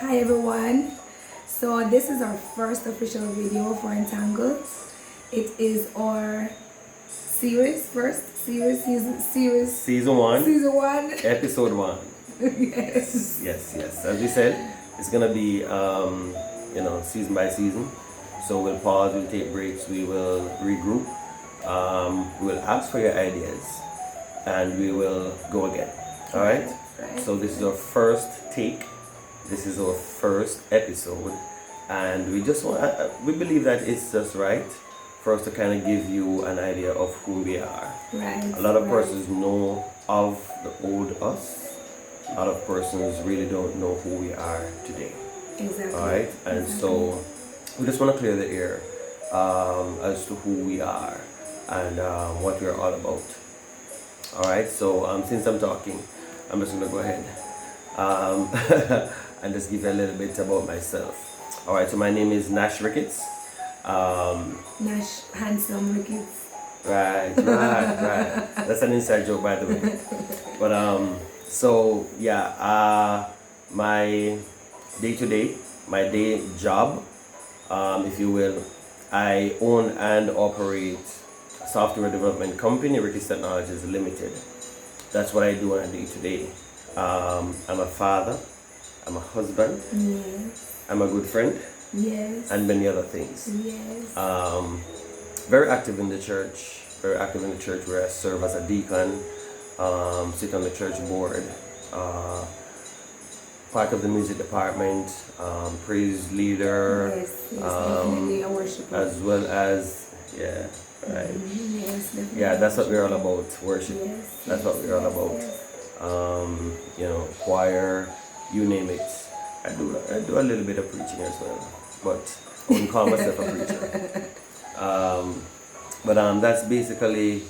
Hi everyone. So this is our first official video for Entangled. It is our Season 1, season one. episode 1. Yes. Yes. As we said, it's gonna be season by season. So we'll pause, we'll take breaks, we will regroup, we will ask for your ideas, and we will go again. All right. So this is our first take. This is our first episode, and we just want we believe that it's just right for us to kind of give you an idea of who we are. Right. A lot of persons know of the old us. A lot of persons really don't know who we are today. Exactly. All right, and so we just want to clear the air as to who we are and what we're all about. All right, so since I'm talking, I'm just gonna go ahead and just give you a little bit about myself. All right, so my name is Nash Ricketts. Nash Handsome Ricketts. Right. That's an inside joke, by the way. But my day-to-day, my day job, if you will, I own and operate a software development company, Ricketts Technologies Limited. That's what I do on a day-to-day. I'm a father, I'm a husband, Yes. I'm a good friend, Yes. and many other things. Yes. Very active in the church, where I serve as a deacon, sit on the church board, part of the music department, praise leader, Yes, definitely a worshiper. as well as, right. Yes, definitely. Yeah, that's what we're all about, worship. Yes. That's what we're all about. Yes. Choir, you name it. I do a little bit of preaching as well, but I wouldn't call myself a preacher. That's basically.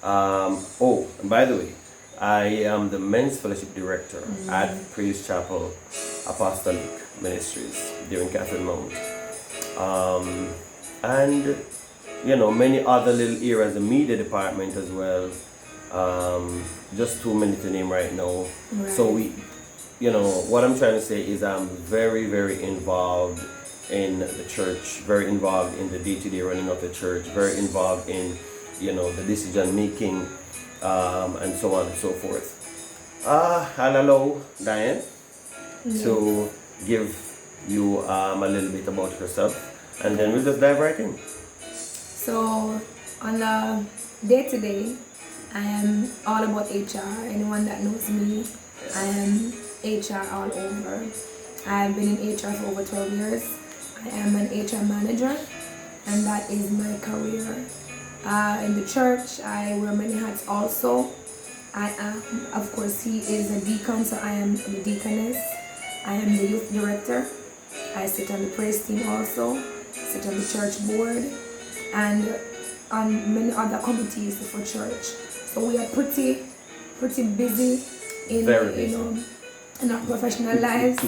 Oh, and by the way, I am the men's fellowship director at Praise Chapel Apostolic Ministries during Catherine Mount, and many other little areas, the media department as well. Just too many to name right now. Right. So what I'm trying to say is I'm very, very involved in the church, very involved in the day-to-day running of the church, very involved in, the decision making, and so on and so forth. I'll allow Diane to give you a little bit about yourself, and then we'll just dive right in. So on the day-to-day, I am all about HR. Anyone that knows me, I am HR all over. I've been in HR for over 12 years. I am an HR manager, and that is my career. In the church, I wear many hats also. I am, of course, he is a deacon, so I am the deaconess. I am the youth director. I sit on the praise team also, sit on the church board, and on many other committees for church. So we are pretty busy in in our professional lives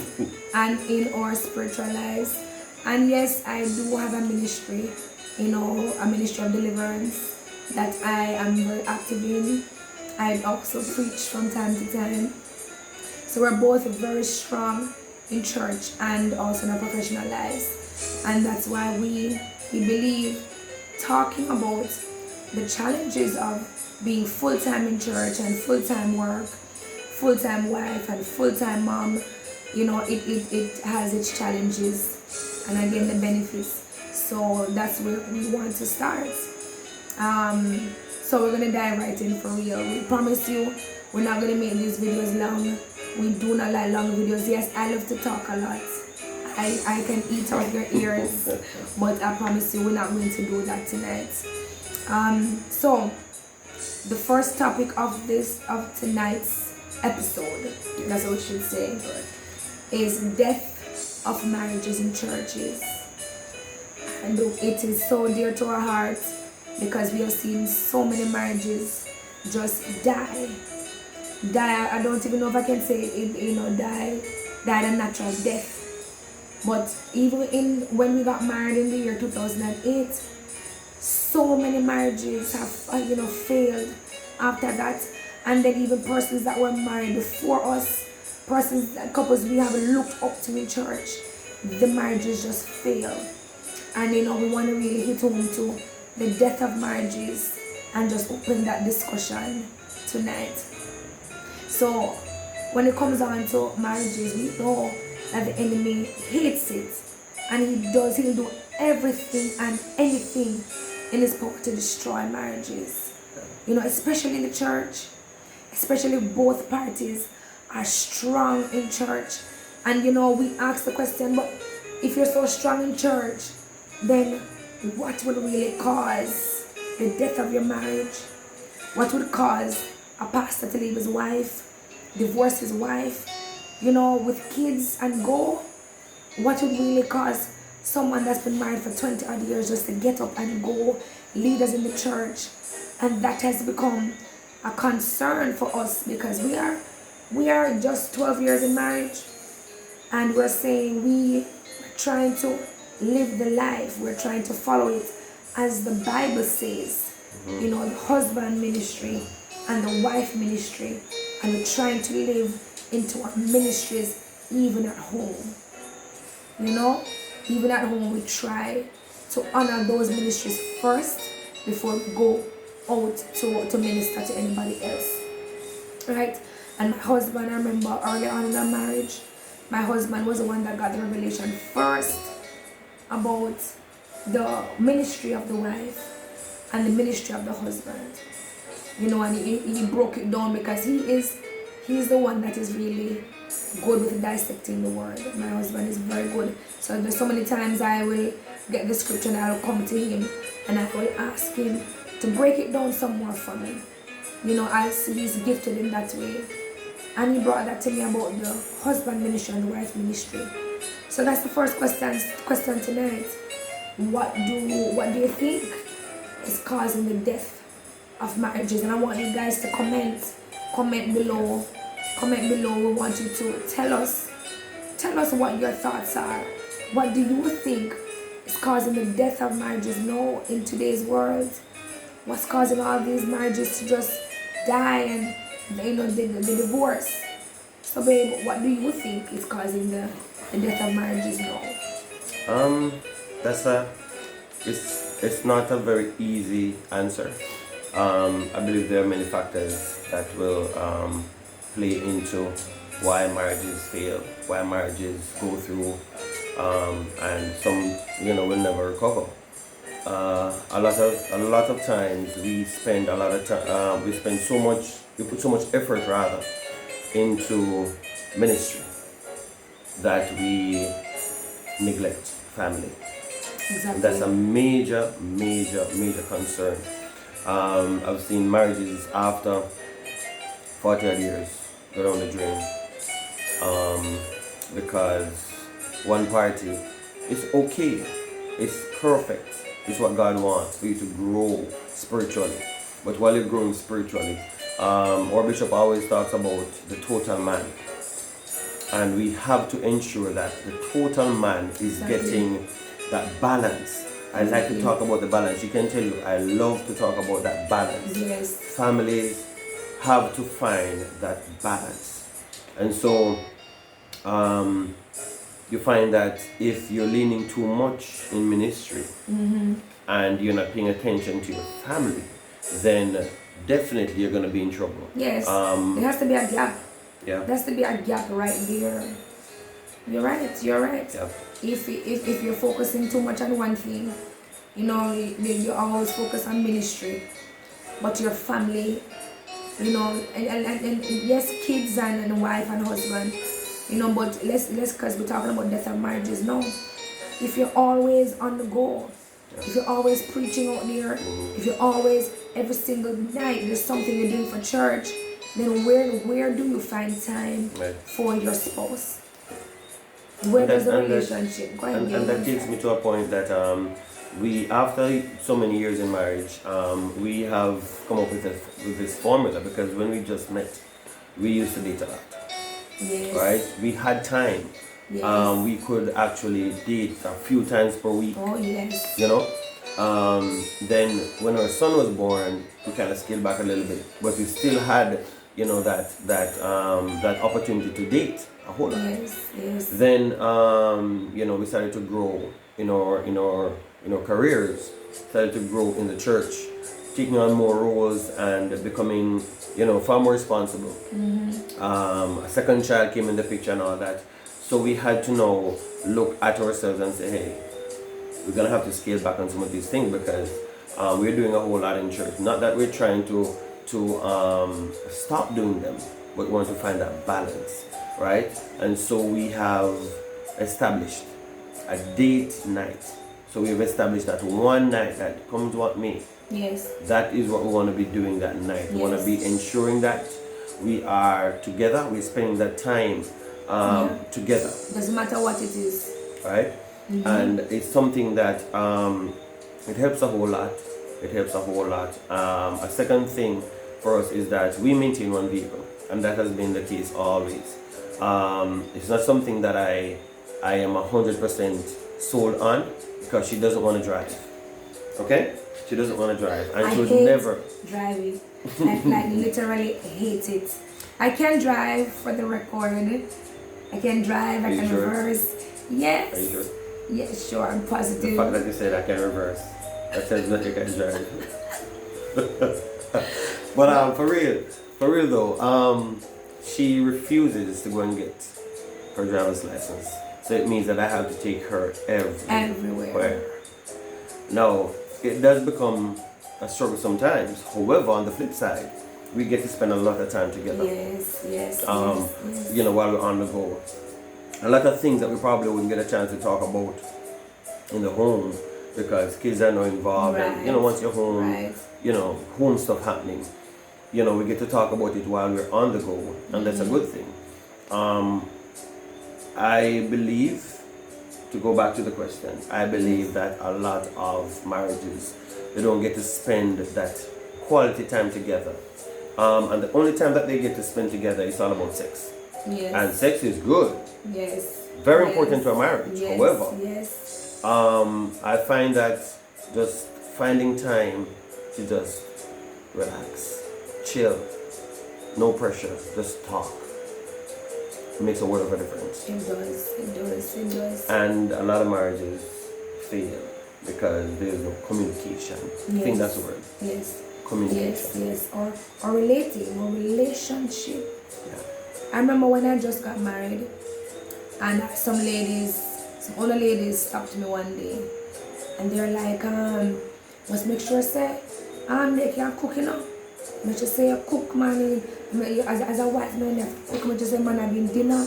and in our spiritual lives. And yes, I do have a ministry, a ministry of deliverance that I am very active in. I also preach from time to time. So we're both very strong in church and also in our professional lives. And that's why we believe talking about the challenges of being full-time in church and full-time work, full-time wife and full-time mom, it has its challenges and again the benefits. So that's where we want to start. So we're gonna dive right in for real. We promise you we're not gonna make these videos long. We do not like long videos. Yes, I love to talk a lot. I can eat out your ears, but I promise you we're not going to do that tonight. So the first topic of tonight's episode, that's what we should say, is death of marriages in churches. And it is so dear to our hearts because we have seen so many marriages just die. I don't even know if I can say it, died a natural death. But even when we got married in the year 2008, so many marriages have failed after that, and then even persons that were married before us persons, couples we have looked up to in church, the marriages just fail. And we want to really hit home to the death of marriages and just open that discussion tonight. So when it comes down to marriages, we know that the enemy hates it, and he'll do everything and anything in his power to destroy marriages. Especially in the church, especially both parties are strong in church. And we ask the question, but if you're so strong in church, then what will really cause the death of your marriage? What would cause a pastor to leave his wife, divorce his wife, with kids and go? What would really cause someone that's been married for 20 odd years just to get up and go, lead us in the church? And that has become a concern for us, because we are just 12 years in marriage, and we're saying we're trying to live the life, we're trying to follow it as the Bible says, the husband ministry and the wife ministry, and we're trying to live into our ministries even at home. Even at home we try to honor those ministries first before we go out to minister to anybody else, right? And my husband, I remember early on in our marriage, my husband was the one that got the revelation first about the ministry of the wife and the ministry of the husband. And he broke it down, because he's the one that is really good with dissecting the word. My husband is very good. So there's so many times I will get the scripture and I'll come to him and I will ask him to break it down some more for me, as he's gifted in that way. And he brought that to me about the husband ministry and the wife ministry. So that's the first question tonight. What do you think is causing the death of marriages? And I want you guys to comment below. We want you to tell us what your thoughts are. What do you think is causing the death of marriages now in today's world? What's causing all these marriages to just die and the divorce? So babe, what do you think is causing the death of marriages now? It's not a very easy answer. I believe there are many factors that will play into why marriages fail, why marriages go through, and some will never recover. A lot of times we put so much effort rather into ministry that we neglect family. Exactly. And that's a major concern. I've seen marriages after 40 odd years go down the drain, because one party is okay, it's perfect, it's what God wants for you to grow spiritually. But while you're growing spiritually, our bishop always talks about the total man, and we have to ensure that the total man is getting that balance. I like to talk about the balance. You can tell you I love to talk about that balance. Yes. Families have to find that balance. And so you find that if you're leaning too much in ministry and you're not paying attention to your family, then definitely you're going to be in trouble. Yes. There has to be a gap. Yeah. There has to be a gap right there. You're right. Yeah. If you're focusing too much on one thing, you always focus on ministry, but your family, and yes, kids and wife and husband, but let's because we're talking about death of marriages now. If you're always on the go, if you're always preaching out there, if you're always every single night there's something you're doing for church, then where do you find time for your spouse? Where does the relationship go? And that takes me to a point that we, after so many years in marriage, we have come up with this formula, because when we just met, we used to date a lot. Yes. Right? We had time. Yes. We could actually date a few times per week. Oh yes. Then when our son was born, we kind of scaled back a little bit, but we still had that opportunity to date a whole lot. Yes. Then we started to grow in our careers, started to grow in the church, taking on more roles and becoming far more responsible. A second child came in the picture and all that, so we had to now look at ourselves and say, hey, we're gonna have to scale back on some of these things because we're doing a whole lot in church. Not that we're trying to stop doing them, but we want to find that balance, right? And so we have established a date night. So we've established that one night that comes what may. Yes. That is what we want to be doing that night. We want to be ensuring that we are together. We're spending that time together. Doesn't matter what it is. Right? And it's something that it helps a whole lot. It helps a whole lot. A second thing for us is that we maintain one vehicle, and that has been the case always. It's not something that I am 100% sold on because she doesn't want to drive. Okay? She doesn't want to drive, and she would never driving. like literally hate it. I can drive, for the record. I can drive. I can reverse. Yes. Are you sure? Yes, sure. I'm positive. The fact that you said I can reverse, that says that you can drive. But for real though, she refuses to go and get her driver's license. So it means that I have to take her everywhere. Now, it does become a struggle sometimes. However, on the flip side, we get to spend a lot of time together. Yes. While we're on the go. A lot of things that we probably wouldn't get a chance to talk about in the home because kids are now involved. Right. And, once you're home, home stuff happening. We get to talk about it while we're on the go, and that's a good thing. I believe, to go back to the question, I believe that a lot of marriages, they don't get to spend that quality time together. And the only time that they get to spend together is all about sex. Yes. And sex is good. Yes. Very important to a marriage. Yes. However, yes. I find that just finding time to just relax, chill, no pressure, just talk, makes a world of a difference. It does. And a lot of marriages fail because there's no communication. I think that's the word. Yes. Communication. Yes. Or relating, or relationship. Yeah. I remember when I just got married, and some older ladies stopped me one day, and they're like, must make sure say, they can cook, Make sure say you cook, man. As a wife, man, you have to cook. Make sure say, man, I've been dinner,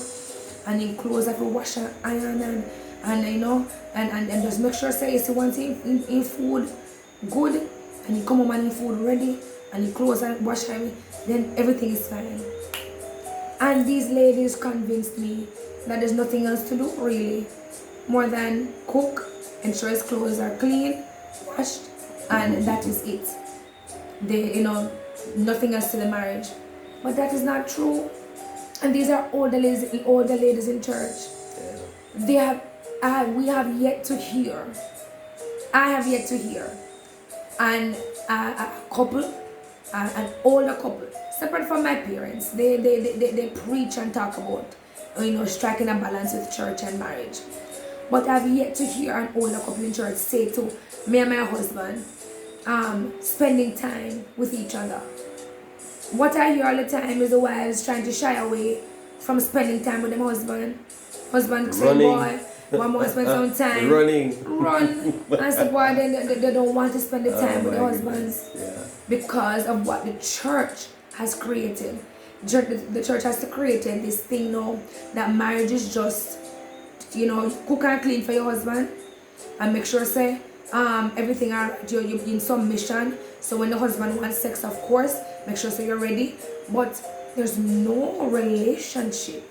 and in clothes I have to wash and iron, and just make sure say, you see one thing in food good, and you come home and in food ready, and you clothes and wash and then everything is fine. And these ladies convinced me that there's nothing else to do really, more than cook, ensure his clothes are clean, washed, and that is it. They, nothing else to the marriage. But that is not true. And these are older ladies in church. We have yet to hear. I have yet to hear. And a couple, an older couple, separate from my parents, they preach and talk about, striking a balance with church and marriage. But I've yet to hear an older couple in church say to me and my husband, spending time with each other. What I hear all the time is the wives trying to shy away from spending time with their husband. Husband say, boy, one more spend some time. Run. And say, boy, they don't want to spend the time with their husbands. Yeah. Because of what the church has created. The church has created this thing now that marriage is just, cook and clean for your husband and make sure say everything you're in submission. So when the husband wants sex, of course, make sure say you're ready. But there's no relationship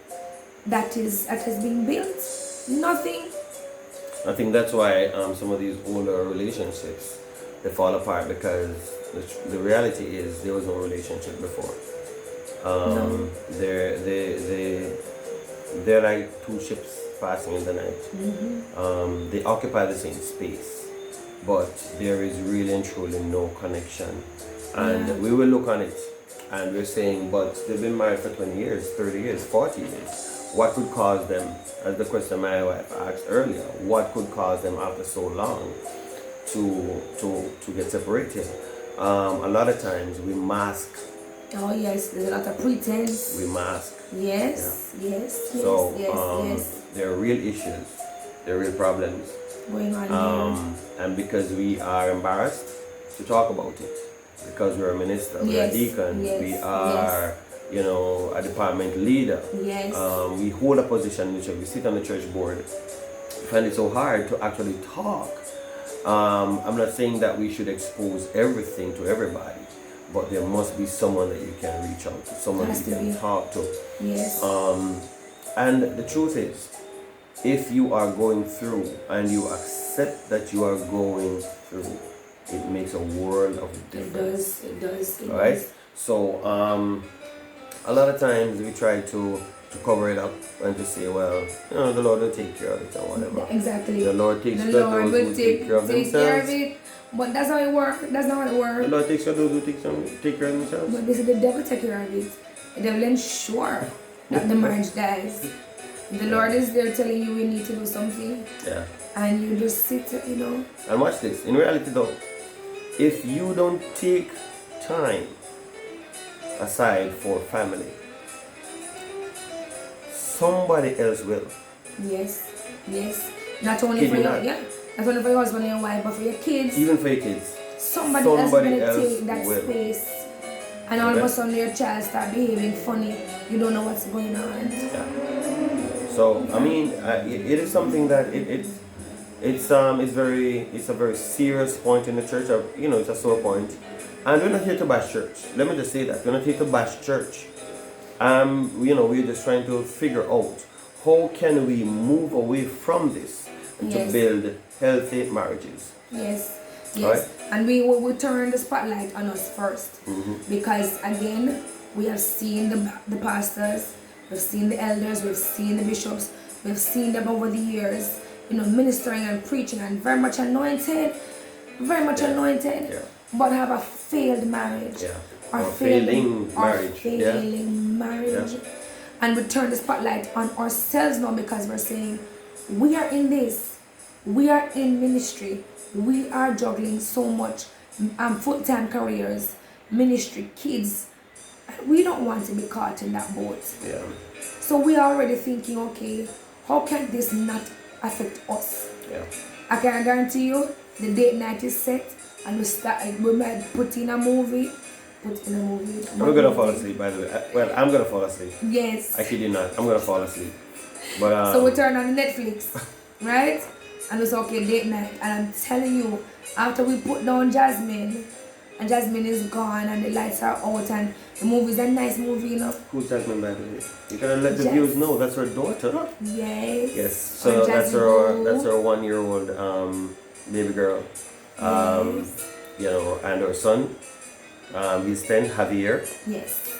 that has been built. Nothing. I think that's why some of these older relationships, they fall apart because the reality is there was no relationship before. No. They're like two ships passing in the night. They occupy the same space, but there is really and truly no connection. And we will look on it And we're saying, but they've been married for 20 years, 30 years, 40 years. What could cause them, as the question my wife asked earlier, what could cause them after so long to get separated? A lot of times we mask. Oh yes, there's a lot of pretense. We mask. Yes, yes, So yes. there are real issues, there are real problems. Going on here. And because we are embarrassed to talk about it, because we're a minister, we're a deacon, we are, you know, a department leader. Yes. We hold a position in the church, we sit on the church board. We find it so hard to actually talk. I'm not saying that we should expose everything to everybody, but there must be someone that you can reach out to, someone that you can talk to. Yes. And the truth is, if you are going through and you accept that you are going through, it makes a world of difference. It does. All right? So, a lot of times we try to cover it up and to say, well, you know, the Lord will take care of it or whatever. Exactly. The Lord takes the care Lord of those who take care of themselves. it. But that's how it works. That's not how it works. The Lord takes care of those who take care of themselves. But this is the devil take care of it. The devil ensure that the marriage dies. The Lord is there telling you we need to do something. Yeah. And you just sit, you know. And watch this. In reality though, if you don't take time aside for family, somebody else will. Yes. Not only for your not only for your husband and your wife, but for your kids. Even for your kids. Somebody else will take that space. And all of a sudden your child start behaving funny. You don't know what's going on. Yeah. So I mean, it is something that it's a very serious point in the church. You know, it's a sore point. And we're not here to bash church. Let me just say that we're not here to bash church. You know, we're just trying to figure out how can we move away from this to build healthy marriages. Yes. Right? And we will turn the spotlight on us first. Because again, we have seen the pastors, we've seen the elders, we've seen the bishops, we've seen them over the years, you know, ministering and preaching and very much anointed, but have a failed marriage. Or failing marriage. And we turn the spotlight on ourselves now because we're saying, we are in this, we are in ministry, we are juggling so much full-time careers, ministry, kids. We don't want to be caught in that boat. Yeah. So we are already thinking, okay, how can this not affect us? Yeah. I can guarantee you, the date night is set, and we might put in a movie. I'm gonna fall asleep, by the way. Well, I'm gonna fall asleep. Yes. I kid you not. I'm gonna fall asleep. But so we turn on Netflix, right? And it's okay, date night. And I'm telling you, after we put down Jasmine, and Jasmine is gone, and the lights are out, and the movie's a nice movie, you know. Who's Jasmine, by the way? You gotta let the viewers know. That's her daughter. Yes. Yes. So that's her 1-year-old baby girl. You know, and her son. He's 10, Javier. Yes.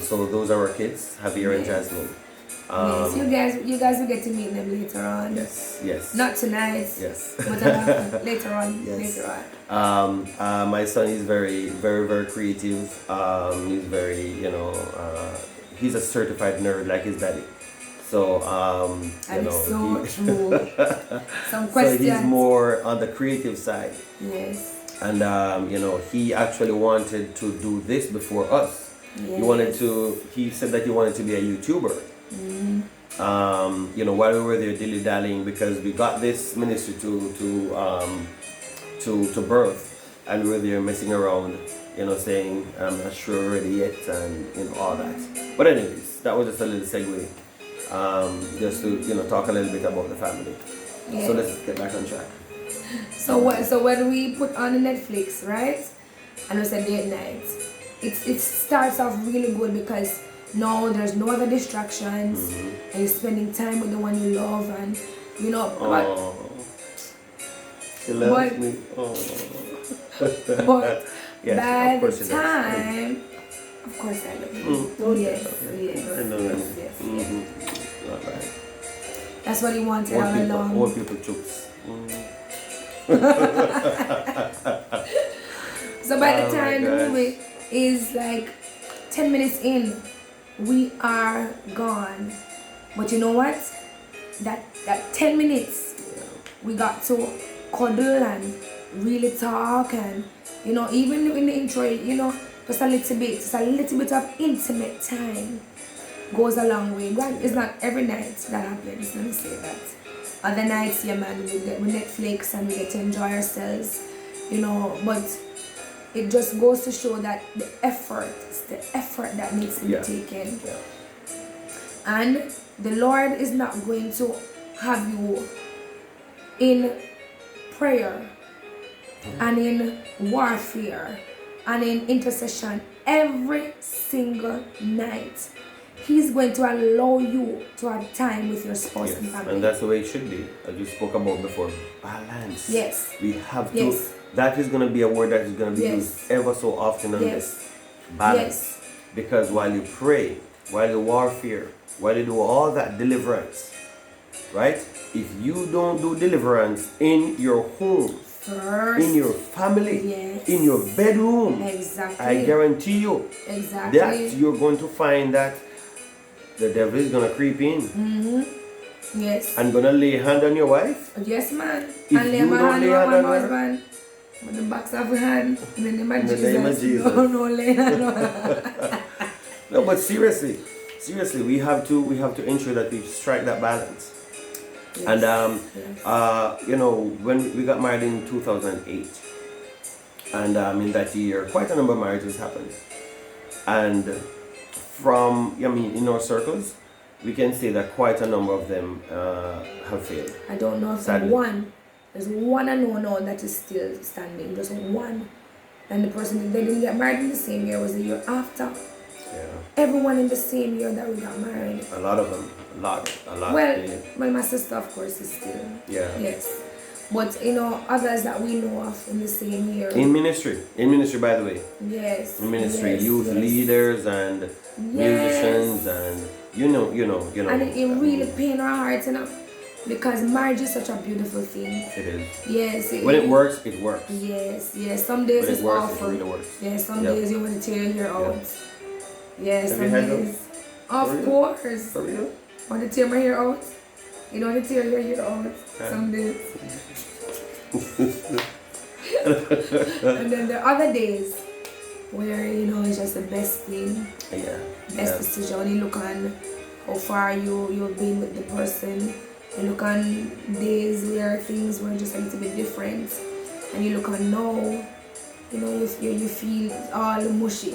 So those are our kids, Javier and Jasmine. Yes, you guys will get to meet them later on. Yes. Not tonight. Yes. But later on. Yes. Later on. My son is very, very, very creative. He's very, you know, he's a certified nerd like his daddy. So, you know, so true. Some questions. So he's more on the creative side. Yes. And you know, he actually wanted to do this before us. Yes. He said that he wanted to be a YouTuber. You know, while we were there dilly-dallying, because we got this ministry to birth, and we were there messing around, you know, saying I'm not sure ready yet, and you know, all that. But anyways, that was just a little segue, just to, you know, talk a little bit about the family. So let's get back on track. So when we put on the Netflix, right, and it's a date night, it starts off really good because now there's no other distractions, and you're spending time with the one you love, and you know. She loves me. But yes, by the time, of course I love you. Yes. I know that. Yes. Not right. That's what he wanted all along. Old people chooks. So by the time the movie is like 10 minutes in, we are gone. But you know what? That 10 minutes, we got to cuddle and really talk, and you know, even in the intro, you know, just a little bit of intimate time goes a long way. It's not every night that happens, let me say that. Other nights, yeah man, we Netflix and we get to enjoy ourselves, you know, but it just goes to show that it's the effort that needs to be taken. Yeah. And the Lord is not going to have you in prayer and in warfare and in intercession every single night. He's going to allow you to have time with your spouse and family. And that's the way it should be. As you spoke about before, balance. Yes. We have to. That is going to be a word that is going to be used ever so often on this. Balance. Because while you pray, while you warfare, while you do all that deliverance, right? If you don't do deliverance in your home, first, in your family, in your bedroom, I guarantee you that you're going to find that the devil is going to creep in. Yes. And going to lay hand on your wife. Yes, man. If and lay my hand on my husband. With the backs of your hand. In the name of Jesus. Name of Jesus. No, lay hand on. No, but seriously, we have to ensure that we strike that balance. Yes. And you know, when we got married in 2008, and in that year, quite a number of marriages happened. And from, I mean, in our circles, we can say that quite a number of them have failed. I don't know if there's one. There's one I know now that is still standing. Just one. And the person, they didn't get married in the same year, was the year after. Yeah. Everyone in the same year that we got married. A lot of them. A lot. Well, my sister, of course, is still. Yeah. Yes. But, you know, others that we know of in the same year. In ministry, by the way. Yes. In ministry, youth leaders and musicians and you know. And it really pains our hearts, you know, because marriage is such a beautiful thing. It is. Yes. When it works, it works. Yes. Some days it's awful. It really works. Yes. Some days you want to tear your hair out. Yes. Have some days. Of course. For real? Want to tear my hair out? You don't want to tear your hair out. Some days. And then the other days where, you know, it's just the best thing. Best decision. When you look on how far you've been with the person. You look on days where things were just a little bit different. And you look on now, you know, you feel all mushy.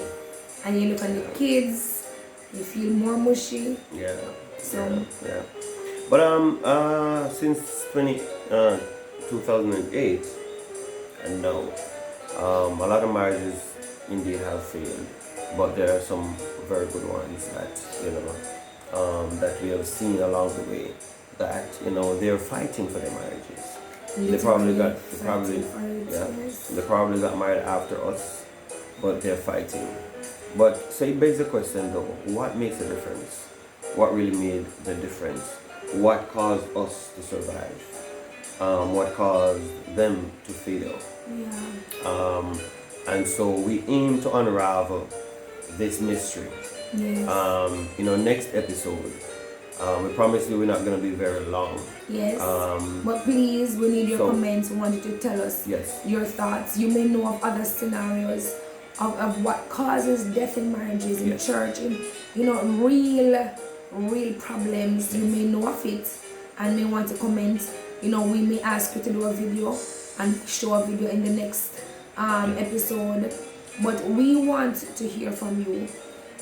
And you look on the kids, you feel more mushy. Yeah. So. Yeah. But since 2008 and now, a lot of marriages indeed have failed, but there are some very good ones that, you know, that we have seen along the way, that, you know, they're fighting for their marriages. They probably got married after us, but they're fighting. But so it begs the question though, what makes a difference? What really made the difference? What caused us to survive? What caused them to fail? Yeah. And so we aim to unravel this mystery. Yes. You know, next episode, we promise you we're not going to be very long. Yes. But please, we need your comments. We want you to tell us your thoughts. You may know of other scenarios of what causes death in marriages in church, and you know, real problems. You may know of it and may want to comment. You know, we may ask you to do a video and show a video in the next episode. But we want to hear from you.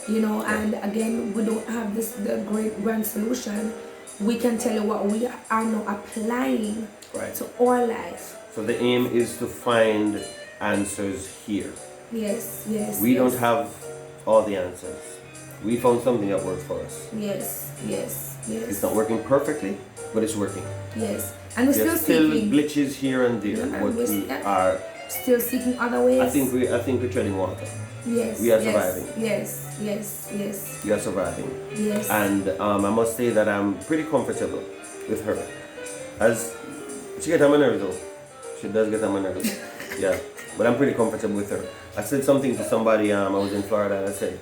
You know, and again, we don't have the grand solution. We can tell you what we are now applying to our life. So the aim is to find answers here. Yes. We don't have all the answers. We found something that works for us. Yes. It's not working perfectly, but it's working. Yes. And we're There's still glitches here and there, but we are still seeking other ways. I think we're treading water. Yes. We are surviving. Yes. We are surviving. Yes. And I must say that I'm pretty comfortable with her. As she gets on my nerves though. She does get on my nerves. Yeah. But I'm pretty comfortable with her. I said something to somebody, I was in Florida, and I said,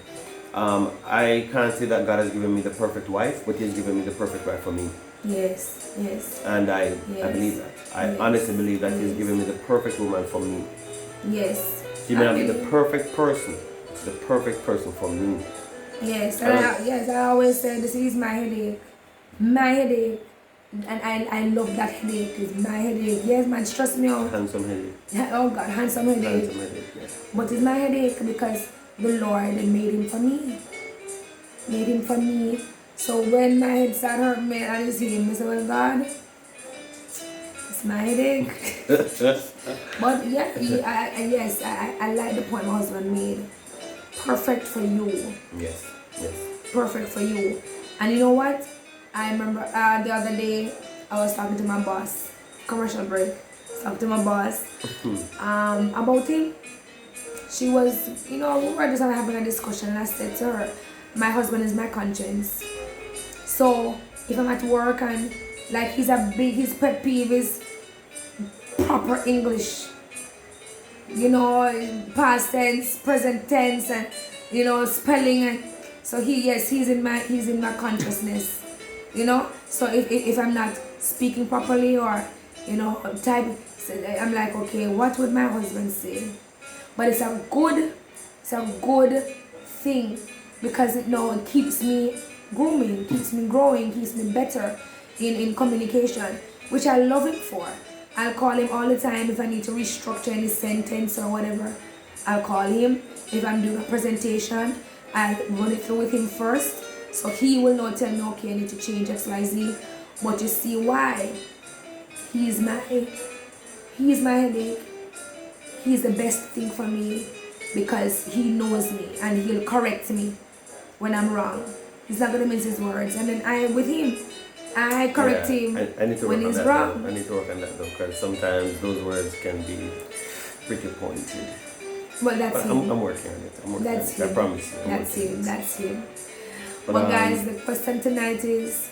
I can't say that God has given me the perfect wife, but He's given me the perfect wife for me. Yes, yes, And I yes. believe that. I Yes. honestly believe that He's Yes. given me the perfect woman for me. yes. She may not be the believe- perfect person. It's the perfect person for me. Yes, and yes, I always say this is my headache. My headache. And I love that headache. It's my headache. Yes, man, stress me out. Handsome headache. Oh God, handsome headache. Handsome headache, yes. But it's my headache because the Lord made him for me. Made him for me. So when my head started hurting me and I see him, I said, well, God, it's my headache. But yeah, yes, I like the point my husband made. Perfect for you. Yes, yes. Perfect for you. And you know what? I remember the other day I was talking to my boss, commercial break, talking to my boss about him. She was, we were just having a discussion and I said to her, my husband is my conscience. So if I'm at work and like his pet peeve is proper English, past tense, present tense, and spelling, and so he's in my consciousness. So if I'm not speaking properly or typing, so I'm like, okay, what would my husband say? But it's a good thing because it keeps me grooming, keeps me growing, keeps me better in communication, which I love it for. I'll call him all the time if I need to restructure any sentence or whatever. I'll call him. If I'm doing a presentation, I'll run it through with him first. So he will not tell me, okay, I need to change XYZ. But you see why? He's my headache. He's the best thing for me because he knows me and he'll correct me when I'm wrong. He's not gonna mince his words. And then I correct him I need to when work he's on that wrong. though. I need to work on that though, because sometimes those words can be pretty pointed. But that's But him. I'm working on it. That's I him. promise you. That's him. That's him. But, But guys, the question tonight is,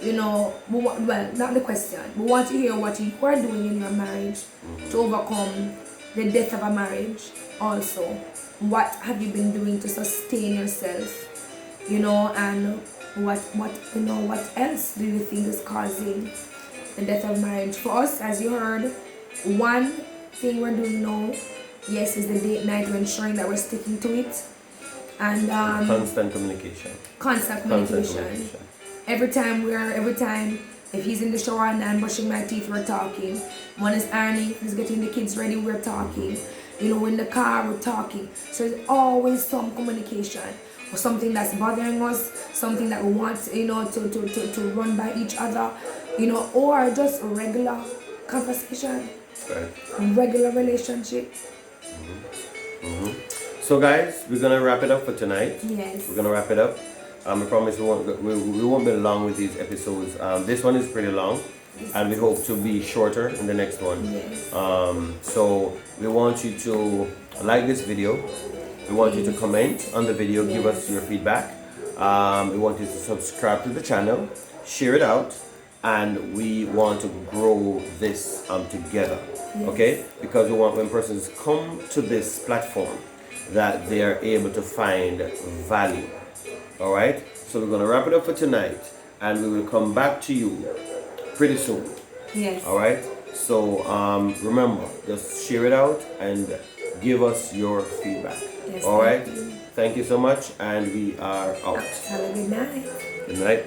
not the question. We want to hear what you are doing in your marriage to overcome the death of a marriage. Also, what have you been doing to sustain yourself? And what else do you think is causing the death of marriage? For us, as you heard, one thing we're doing now, yes, is the date night. We're ensuring that we're sticking to it. And constant communication. Constant communication. Every time if he's in the shower and I'm brushing my teeth, we're talking. One is ironing, he's getting the kids ready, we're talking. In the car, we're talking. So there's always some communication or something that's bothering us, something that we want, to run by each other, or just regular conversation, Right. regular relationship. So guys, we're gonna wrap it up for tonight. Yes. We're gonna wrap it up. I promise we won't be long with these episodes. This one is pretty long, and we hope to be shorter in the next one. Yes. So we want you to like this video. We want you to comment on the video, give us your feedback. We want you to subscribe to the channel, share it out, and we want to grow this together. Yes. Okay? Because we want when persons come to this platform that they are able to find value. All right, so we're gonna wrap it up for tonight, and we will come back to you pretty soon. Yes. All right, so remember, just share it out and give us your feedback. Yes, all right, thank you. thank you so much, and we are out. Have a good night. Good night.